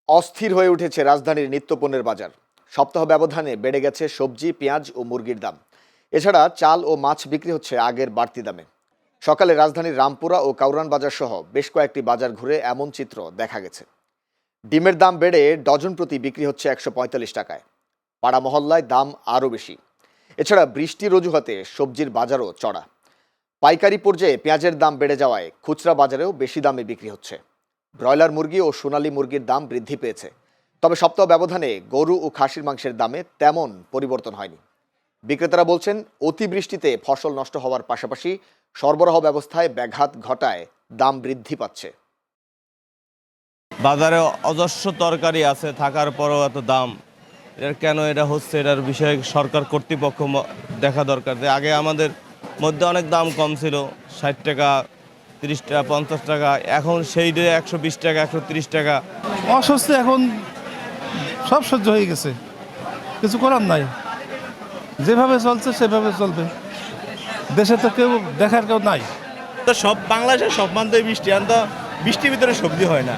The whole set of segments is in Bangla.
অস্থির হয়ে উঠেছে রাজধানীর নিত্যপণ্যের বাজার। সপ্তাহ ব্যবধানে বেড়ে গেছে সবজি, পেঁয়াজ ও মুরগির দাম। এছাড়া চাল ও মাছ বিক্রি হচ্ছে আগের বাড়তি দামে। সকালে রাজধানীর রামপুরা ও কাউরান বাজার সহ বেশ কয়েকটি বাজার ঘুরে এমন চিত্র দেখা গেছে। ডিমের দাম বেড়ে ডজন প্রতি বিক্রি হচ্ছে ১৪৫ টাকায়। পাড়া মহল্লায় দাম আরও বেশি। এছাড়া বৃষ্টির অজুহাতে সবজির বাজারও চড়া। পাইকারি পর্যায়ে পেঁয়াজের দাম বেড়ে যাওয়ায় খুচরা বাজারেও বেশি দামে বিক্রি হচ্ছে। ব্রয়লার মুরগি ও সোনালী মুরগির দাম বৃদ্ধি পেয়েছে। তবে সপ্তাহ ব্যবধানে গরু ও খাসির মাংসের দামে তেমন পরিবর্তন হয়নি। বিক্রেতারা বলছেন, অতিবৃষ্টিতে ফসল নষ্ট হওয়ার পাশাপাশি সরবরাহ ব্যবস্থায় ব্যাঘাত ঘটায় দাম বৃদ্ধি পাচ্ছে। বাজারে অজস্র তরকারি আছে, থাকার পরও এত দাম। এর কেন এটা হচ্ছে, এটার বিষয়ে সরকার কর্তৃপক্ষ দেখা দরকার। যে আগে আমাদের মধ্যে অনেক দাম কম ছিল, ৬০ টাকা, ৩০ টাকা, ৫০ টাকা, এখন সেই ১২০ টাকা, ১৩০ টাকা। অস্বস্তি এখন সব সহ্য হয়ে গেছে, কিছু করার নাই। যেভাবে চলছে সেভাবে চলবে, দেশে তো কেউ দেখার কেউ নাই। তো সব বাংলাদেশের সব মান্থে বৃষ্টি, এখন তো বৃষ্টির ভিতরে সবজি হয় না।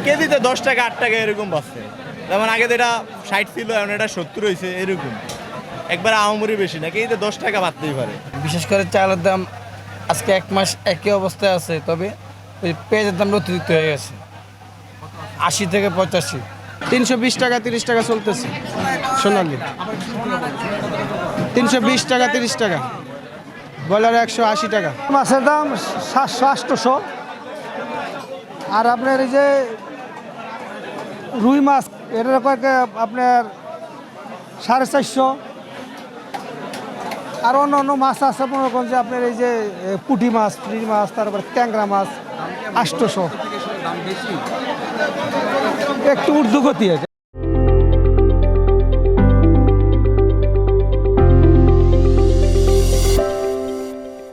কেজিতে ১০ টাকা ৮ টাকা এরকম বাড়ছে। যেমন আগে যেটা ৬০ ছিল এখন এটা ৭০ হয়েছে, এরকম একবার আহামরি বেশি না, কেজিতে ১০ টাকা বাড়তেই পারে। বিশেষ করে চালের দাম আজকে ১ মাস একই অবস্থায় আছে, তবে ওই পেঁয়াজের দাম অতিরিক্ত হয়ে গেছে, ৮০ থেকে ৮৫। ৩২০ টাকা ৩০ টাকা চলতেছে সোনালি, ৩২০ টাকা ৩০ টাকা, ব্রয়লার ১৮০ টাকা। মাছের দাম ৭০০-৮০০। আর আপনার এই যে রুই মাছ, এটার আপনার ৪৫০। আর অন্য অন্য মাছ আছে মনে করেন যে আপনার এই যে পুঁটি মাছ, তারপরে ট্যাংরা মাছ ৮০০। একটু ঊর্ধ্বগতি আছে।